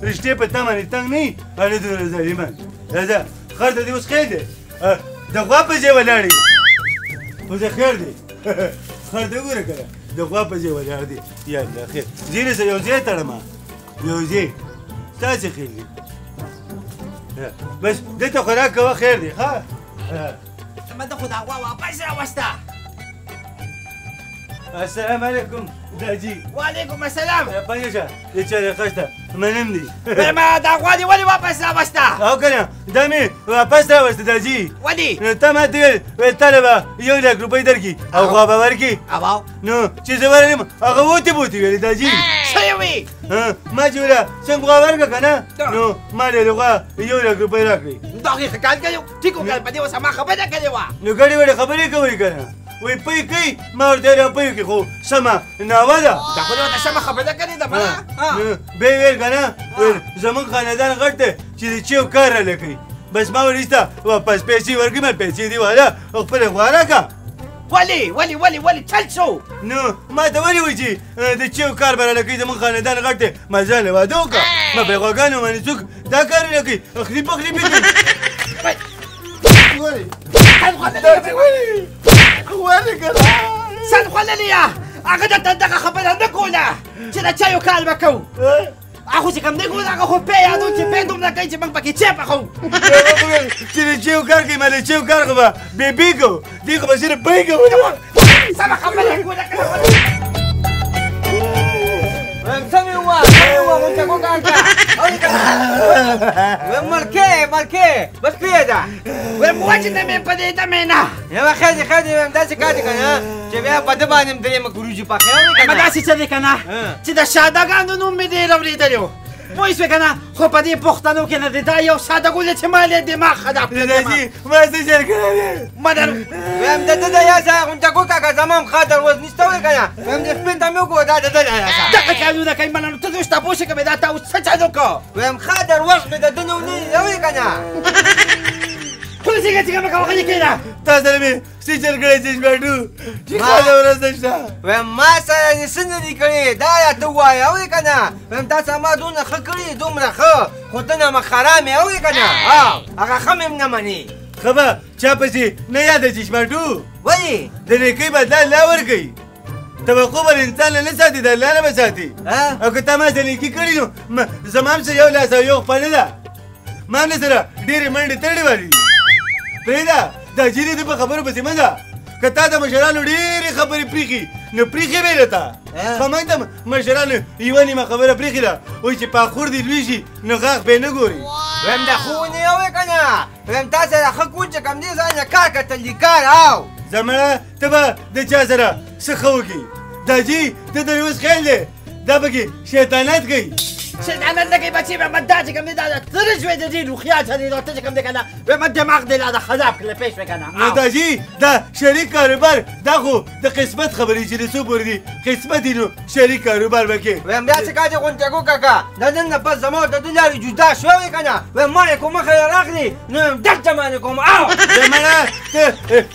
رشتې په تا باندې تنګ نه وي هلې دومره ظالمان راځه خر ته دې اوس خیر دی د غوا په ځای ولاړ یې خو زه خیر دی خر ته وګوره که نه د غوا په ځای ولاړ دی یا الله خیر ځینې سره یو ځای تړمه یو ځای ستا څه خیر دی بس دې ته خوراک کوه خیر دی ښه ما ته خو دا غوا واپس راوسته السلام علیکم داجي وعلیکم السلام پنځه شه دې چارې خشته منم دي ما دا غوا دې ولې واپس راوسته او که نه دا مې واپس راوسته داجي ولې نو ته ماته ویل تاله به 1 لک روپۍ درکړي او غوا به ورکړي او نو چې زه ورغلم هغه وتې بوتې ویلې داجي څه یې وي ما چې ویله څنګه غوا ورکړه که نه نو ما له غوا 1 لک روپۍ راکړې دقیقه کال کوي ټیک وکړ په دې اوس ما خبره کړې وه نو ګډې وډې خبرې کوي که نه وی پی کوي ما ورته ویل پی کوي خو سمه ناوه ده دا خو دې ورته سمه خبره کړې ده بله بیا ویل که نه ویل زمونږ خاندان غټ دی چې د چیو کار راله کوي بس ما وریسته واپس پیسې ورکړي ما پیسې دې واله او خپلې غوا راکړه ولې چل شو نو ما ته ولې وایي چې د چیو کار به راله کوي زمونږ خاندان غټ دی ما ځان له واده وکړه ما په غواګانو باندې څوک دا کارونه کوي اخلي پخلي پې کوي ولې کنه سن خوړلې یه هغه درته دغه خبره نه کوله چې د چایو کال به کوو هغه چې کوم دی کوو هغه خو پی یادو چې پی دومره کوي چې موږ پکې چای پخوو چې د چایو کار کوي ما د چایو کار خو به بېبي کوو دې خو به صرف پی کوو سمه خبره کوله څنګه غونچکو کاکا ملکې بس پرېږده ویم وجنه مې په دې دمې نه یوه ښځې ویم داسې کار دی که نه چې بیا په ده باندې م درېیمه کروجي پخې اما داسې څه دی که نه چې د شادګانو نوم مې ډېر اورېدلی و پوه شوې که نه خو په دې پوښتنو کې نه دی دا یو ساده ګل دی چې ما یې دماغ خراب دادي ما څه چل کړی دی ویم د ده د یاسه غونچکو کاکا زما هم خاطر اوس نشته وی که نه ویم د سپین ته مې وګوره دا د ده د یاسه دغه کارونه کوي مله نو ته دې اوس تپوس کوې دا تا اوس څه چل وکړو ویم خاطر وخت مې د ده نه ونیلی وی که نه ټول څنګه مه کوه غلي کېږه تا سره مې څه چل کړی چشماټو چې خاله ورځ نشته ویم ما سره دې څه نه دي کړي دا راته ووایه وی که نه ویم تا سره ما دونه ښه کړي دومره ښه خو ته نه مخرام یې وی که نه هغه ښه مې نه منې ښه به چا پسې نه یاده چشماټو ولې د نیکۍ بدله الله ورکوي توقع به انسان نه ساتي د الله نه به ساتي او که تا ما سره نیکي کړي نو زما هم سره یو لاس او یو خپله ده ما هم سره ډېرې منډې تړلې والي دي پرېږده دا جیرې دې په خبرو پسې مه ځه که تا د مشرانو ډېرې خبرې پرېښي نو پرېښې به یې راته خو موږ ته مشرانو یوه نیمه خبره پرېښې ده وایي چې پاخور دې لوی شي نو غاښ به یې نه ګوري ویم دا خو ونیو وی که نه ویم تا سره ښه کون چې کوم دې ځای نه کار کتل دي کار او زمړه ته به د چا سره څه ښه وکړي دا جي ته د اوس خیال دی دا پکې شیطانت کوي شیطانت نه کوي بچې ویم دا چې کوم دی دا ترش وی د دې روغتیا ته دی دا ته چې کوم دی که نه ویم دماغ دی لا د خراب کړی پېښ وی که نه نو دا جي دا شریک کاروبار دا خو د قسمت خبرې چې د څو پورې دي قسمت دي نو شریک کاروبار به کې ویم بیا څه کار دی غونچکو کاکا د نن نه پس زما او د ده لارې جدا شوه وی که نه ویم ما یې کوم مخه یې راغلي نو ویم دلته باندې کوم او زمړه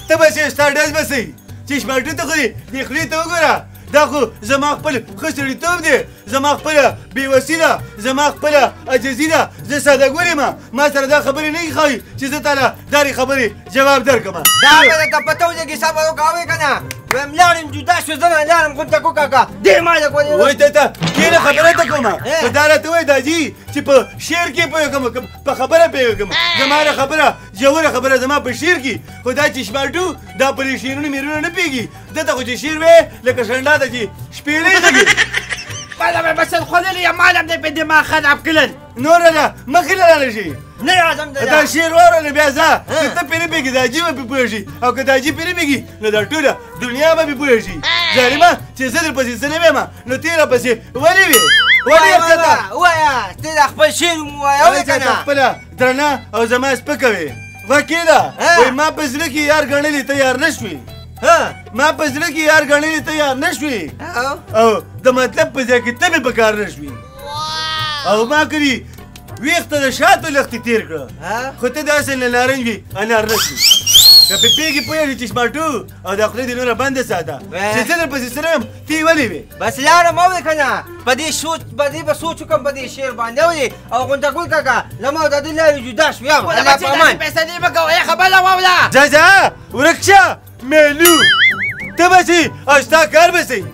ته به چې ستا ډز به صحیح چشماټو ته خو دې خولې ته وګوره دا خو زما خپل ښه سړیتوب دی زما خپله بېوسي ده زما خپله عجزي ده زه سادهګور یم ما سره دا خبرې نه ښایي چې زه تا له دارې خبرې جواب درکړم دا به درته پته ولګي صبر وکړه وی که نه ویم لاړم جدا شو زه نه لاړم غونچکو کاکا ډېر ما یې کولې وایي ته کېنه خبره ته کومه که دا راته وایي داجي چې په شعر کې پوهېږم په خبره پوهېږم زما دا خبره ژوره خبره زما په شعر کې خو دا چشماټو دا پر شعرونو میرونه نه پوهېږي دته خو چې شعر وې لکه شنډا ده چې شپېلۍ غږي ماله مې بسل خوړلې یم مال هم دی په دماغ خراب کړل نوره ده مخکې لاړه شي نه راځم دا شعر واوره نو بیا ځه که ته پرې نه پوهېږي دا جي به پرې پوه شي او که دا جي پرې نه پوهېږي نو دا ټوله دنیا به پرې پوه شي ظالمه چې زه درپسې څه نه ویم نو ته راپسې ولې وې ولې یې ښځه ووایه ته دا خپل شعر ووایه وی که نه خپله درنه او زما سپکه وې غوږ کېده وایي ما په زړه کې یار ګڼلې ته یار نه شوې ما په زړه کې یار ګڼلې ته یار نه شوې او د مطلب په ځای کې ته مې په کار نه شوې او ما کړي ویښته د شاتو لښتې تېر کړه خو ته داسې نه نارنج وي انار نه شوې که په پیږي پوهېږي چې شماټو او د خولې دې نوره بنده ساته چې زه درپسې سره یم ته یې ولې وې بس لاړم اورې که نه په دې سوچ وکړم په دې شعر باندې اورې او غونډګل کاکا زما او د دوی لارې جدا شویم الله په امان فیصلې مه کوه یې خبره واوله ځه ځه ورک شه مېلو ته به شي او ستا کار به شي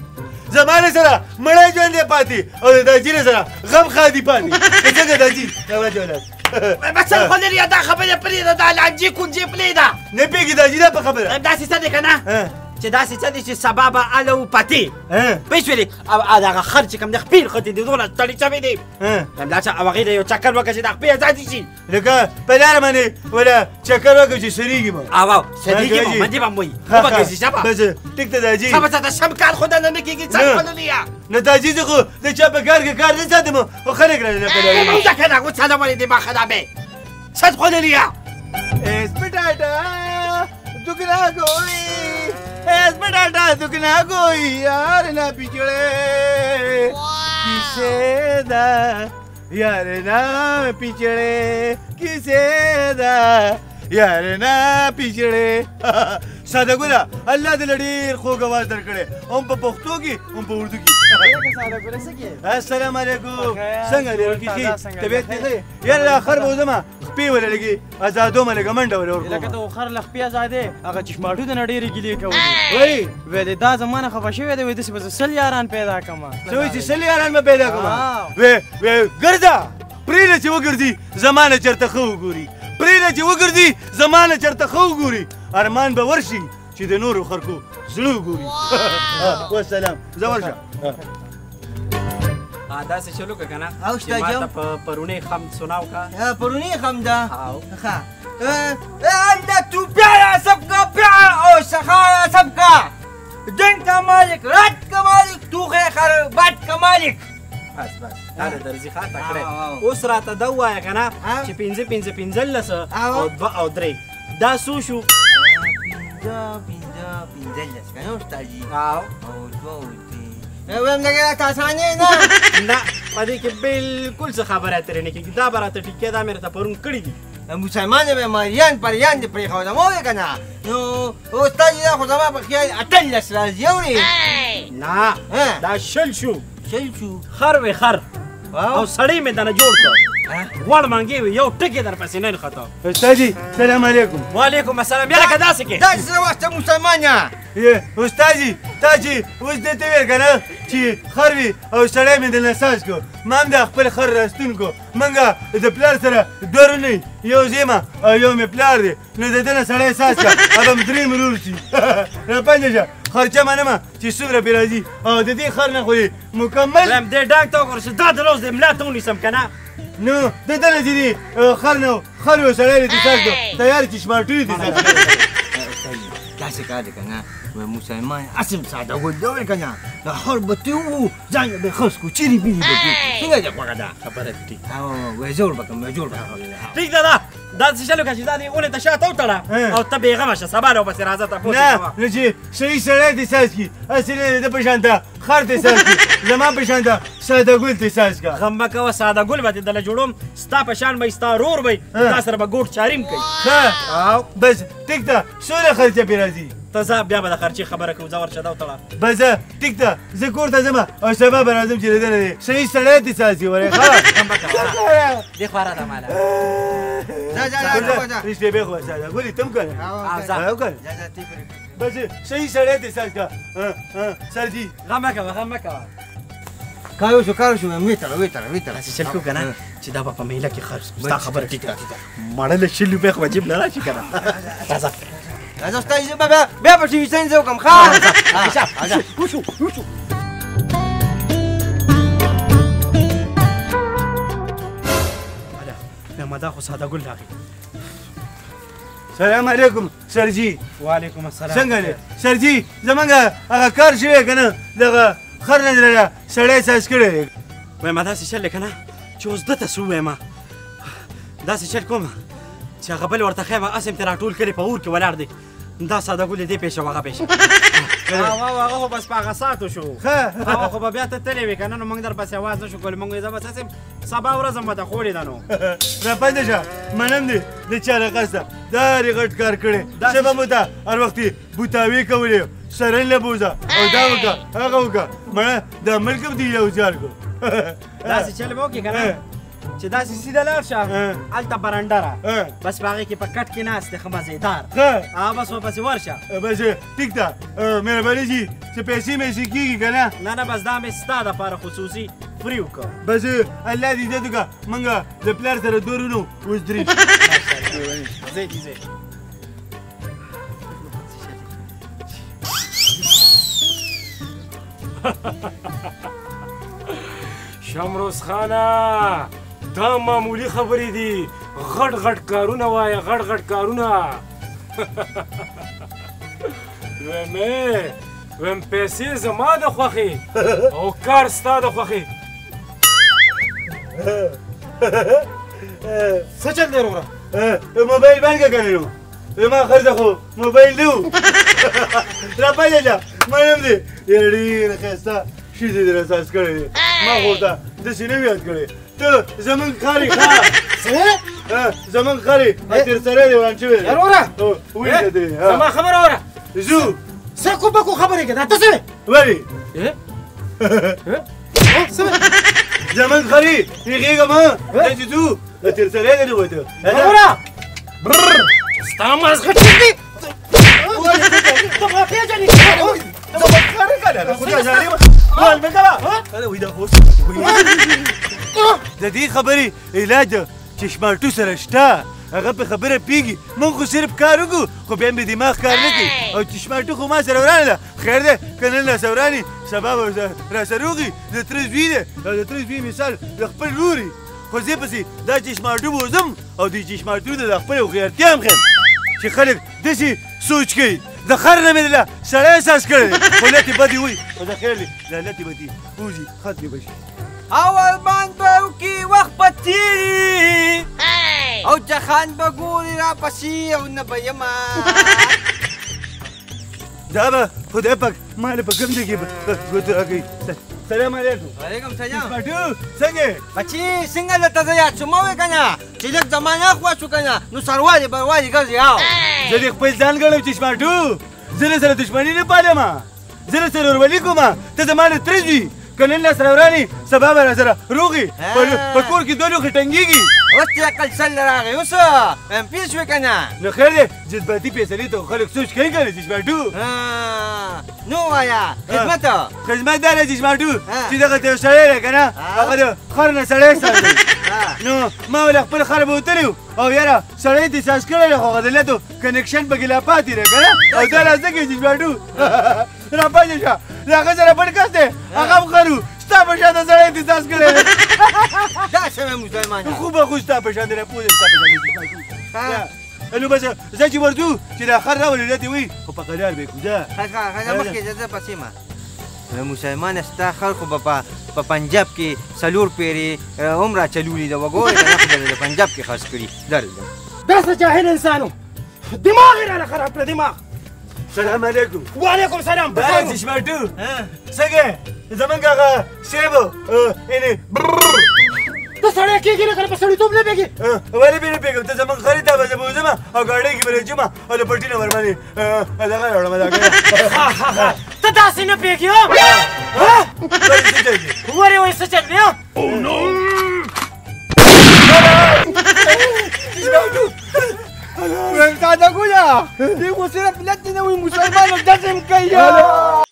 زما له سره مړی ژوند دی پاتې او د داجي له سره غم خادي پاتې که څنګه داجي راوړه جولت بس خولریا دا خبره پرېږده دا لانجې کونجې پرېږده نه پوهېږي داجي دا په خبره داسې څه دی که نه چې داسې څه دی چې سبا به هله وپتې پوه شولې او دغه خر چې کوم دی خپې نښتې دي دونه ستړي شوی دی همداسې او هغې ته یو چکر وکړه چې د خپې ازادي شي لکه په لاره باندې ولا چکر وکړو چې سریږي به او سریږي به منډې به م وایي وبه ګرځي شبه بس ټیک ته داجي شبه څه ته شم کار خو دننه نه کېږي څه خولریا نه داجي زه خو د چا په کار کې کار نه ساتم خو خلک را نه کوي موزه که نه وڅاله ولې دماغ خرابې ست خولریا اس پټاټا دکنا کوئی اس پټاټا دکنا کوئی یار نه پیچړې کیسه دا یار نه پیچړې کیسه دا یار نه پیچړې ساده ګوله الله دې ډېر خوږ اواز درکړی هم په پښتو کې هم په اردو کې السلام علیکم څنګه دی ورکی ښې طبیعت دې ښه یاره دا خر به وځمه خپې وله لږې ازادو مه لږه منډه وله ورکوم لکه ته خر له خپې ازادې هغه چشماټو د نه ډېرې ګیلې کولې وایي ویلې دا زمانه خفه شوې ده وایي داسې به زه 100 یاران پیدا کړم څه وایي چې 100 یاران به پیدا کړم وی ګرځه پرېږده چې وګرځي زمانه چېرته ښه وګوري پرېږده چې وګرځي زمانه چېرته ښه وګوري ارمان به ورشي چې د نورو خلکو زړه وګوري والسلام زه ورشه داسې چلو که که نه او چې شته ما جو ته په پرونی خم سناو که پرونی خم ده او ښه انت پیارا سبکا پیارا او سخارا سبکا دن کا مالک رات کا مالک تو خیر بات کا مالک بس دا د درځي ښه تکړی اوس راته دا ووایه که نه چې 15 او 2 او 3 دا څو شو پنځلس که نه استادجي او او دوه او درې ویم لږه راته اسانې نه نه په دې کې بلکل څه خبره اترې نه کېږي دا به راته ټیکې دا مې راته پرون کړي دي مسلمان به مریان پریان دې پرېښودم وایې که نه نو استادجي دا خو زما په خیال 18 راځي اورې نه دا 20 شو شل شو خر وې خر او سړی مې دنه جوړ کړ غوړ مانګې وې یو ټکې درپسې نه نښته استادجي سلام علیکم وعلیکم السلام یا لکه داسې کې داسې څه وخته مسلمان یم استادجي تا چې اوس دې ته ویل که نه چې خر وي او سړی مې دنه ساز کړو ما هم د خپل خر راستون کړو موږ د پلار سره دوه رونه یو زیمه او یو مې پلار دی نو د ده نه سړی ساز کړه هغه م درې مرور شي را پنجه شه خرچه منمه چې څومره پرې راځي او د دې خر نه خو یې مکمل وایم دې ډاک ته وګوره چې دا د روز د ملا ته ونیسم که نه نو د ده نه چې دي خر نه خر یو سړی دې ساز کړو تیار چې شماټوي دې ساز کړو داسې کار دی که نه مسلمان اسم ساده ګل دی وایې که نه د خر به تې وو ځان یې به خس کړو چیرې بینې به جوړ کړو څنګه دی خوږه ده خبره دې ټیک او وایي جوړ به کړم جوړ به کړم ټیک ده دا داسې چلو که چې دا دې اونې ته شاته وتړه او ته بېغمه شه سبا راپسې راځه تپوس نه نو چې صحیح سړی دې ساز کړي هسې نه د په شان ته خر دې ساز کړي زما په شان ته ساده ګل دې ساز کړه غم مه کوه ساده ګل به دې دله جوړوم ستا په شان به ستا رور به تا سره به ګوټ چاریم کوي ښه بس ټیک ده څومره خرچه پرې راځي ته ځه بیا به د خرچې خبره کوو ځه ورشه دا وتړه بس ټیک ده زه کور ته ځم او سبا به راځم چې د ده نه دی صحیح سړی دې ساز کړي ورې ښه دې خوا راځه ماله رشتې بې خو ساده ګلې ته هم که نه او که نه بس صحیح سړی دې ساز کړه سرجي غم مه کوه غم مه کوه کار وشو ویتړه داسې چل کوو که نه چې دا به په میله کې خرڅ ستا خبره ټیک ده ماړه له 100 روپۍ خو به جیب نه راشي که نه راځه راځه استادجي بیا به ټي وي ساینس وکړم ښه وشو دا خو ساده ګل راغی سلام علیکم سرجي وعلیکم السلام څنګه دی سرجي زمونږ هغه کار شوی که نه دغه خر نه دله سړی ساز کړی دی وایم داسې چل دی که نه چې اوس ده ته څه ووایم داسې چل کوم چې هغه بل ورته ښیم هسې م ترې راټول کړی په اور کې ولاړ دی دا ساده ګل دی دې پېښه هغه پېښه هغه خو بس په هغه ساتو شو ښه هغه خو به بیا ته تللی وې که نه نو موږ در پسې اواز نه شو کولی موږ وې زه به څه سبا ورځ هم به ته خوړې ده نو را پاتې شه منم دې د چا له قصده دا هرې غټ کار کړی چې به مو ته هر وخت یې بوتاوې کولې سرن له بوزه او دا وکړه هغه وکړه مړه دا ملک هم دې یو ځار کړو داسې چل به وکړې که نه چې داسې سیده لاړ شه هلته برنډه را بس په هغې کې په کټ کې ناست دی ښه مزېدار هغه بس ورپسې ورشه بس ټیک ده مهرباني جي چې پیسې میسې کېږي که نه نه بس دا مې ستا دپاره خصوصي فري وکړه بس الله دې عزت وکړه موږ د پلار سره دورونو اوس درې ځئ دي ځئ شمروز خانه دا معمولی خبرې دي غټ غټ کارونه وایه غټ غټ کارونه ویم پیسې زما د خوښې او کار ستا د خوښې څه چل دی وروره موبایل بند که کنه نو زما خرڅه خو موبایل نه و را پاتې شه منم دې ډېره ښایسته ښځې در احساس کړی دی ما خو ورته داسې نه یاد کړی ته زمونږ خارې ښه زمونږ خارې تېر سره دې وران شوی دی وروره ولیده درې زما خبره وره ځو څه کو بکو خبرې که دا ته څه وې ولې زمونږ خارې هغېږم داسې ځو د تېر سره دې نه وته وروره ستا مازغه ټیک دی ته ما پېژنې د دې خبرې علاج چشماټو سره شته هغه په خبره پیږي موږ خو صرف کار وکړو خو بیا مې دماغ کار نه کوي او چشماټو خو ما سره ورانه ده خیر دی که نن راسه ورانې سبا به راسه روغي د تره زوی دی او د تره زوی مثال د خپل روري خو زه پسې دا چشماټو بوزم او د چشماټو د خپل هوښیارتیا هم ښیم چې خلک داسې سوچ کوي د خر نه مې دله سړی احساس کړی دی خو لتې بدې وایي خو د خیر دی دا لتې بدې وځي ختمې به شي اول باند به وکړي وخت به تېري او جهان به ګوري راپسې او نه به یمه دا به خدای پاک ما له په کوم ځای کې ګوتې راکوي سلام علیکم وعلیکم سلام چشماټو څنګه بچي څنګه درته زه یاد شوم وې که نه چې لږ زمانه خوا شو که نه نو سروالې بروالې ګرځي او زه دې خپل ځان ګڼم چشماټو زه له سره دښمني نه پالم زه له سره ورولي کوم ته زما له تره زوی که نن له سره ورانې سبا به راسره روغي په کور کې دوه لوښې ټنګېږي اوس چې عقل سل راغی اوس پوه شوې که نه نو خیر دی جذباتي فیصلې ته خلک سوچ کوي که نه چشماټو نو وایه خدمت خدمت دا دی چشماټو چې دغه ته یو سړی دی که نه هغه د خر نه سړی ساتي نو ما ولې خپل خر به وتلی او یاره سړی دې احساس کړی دی خو هغه د لتو کنیکشن پکې لا پاتې دی که نه او دا لا څه کوي چشماټو را پاتې شه د هغه سره بل کس دی هغه هم خر و ستا په شان د سړی دې احساس کړی دی دا سمه مسلمانه خو به خو ستا په شان دی را پوه یم ستا په شان دی چشماټو نو بس زه چې ورځو چې دا خر راولې لتې وي خو په قرار به یې کړو ځه ښه مخکې زه پسې ما مسلمانه ستا خلکو به په پنجاب کې څلور پیرې هم را چلولي ده وګورې که نه خو به د پنجاب کې خرڅ کړي درځم دا څه جاهل انسانو دماغ یې راله خراب کړه دماغ سلام علیکم وعلیکم سلام دا چشماټو څنګه زمونږ هغه شیب یعنې ته سړی کېږي نه که نه په سړیتوب نه پوهېږي ولې بې نه پوهېږم ته زمونږ خرید ته به زه به وځم او ګاډۍ کې به راځم او د پټي نه ورباندې دغه راوړم ته داسې نه پوهېږي ورې وایي څه چل دی دادا ګویا دې خو صرف ملت نه وي مسلمان هم داسې هم کوي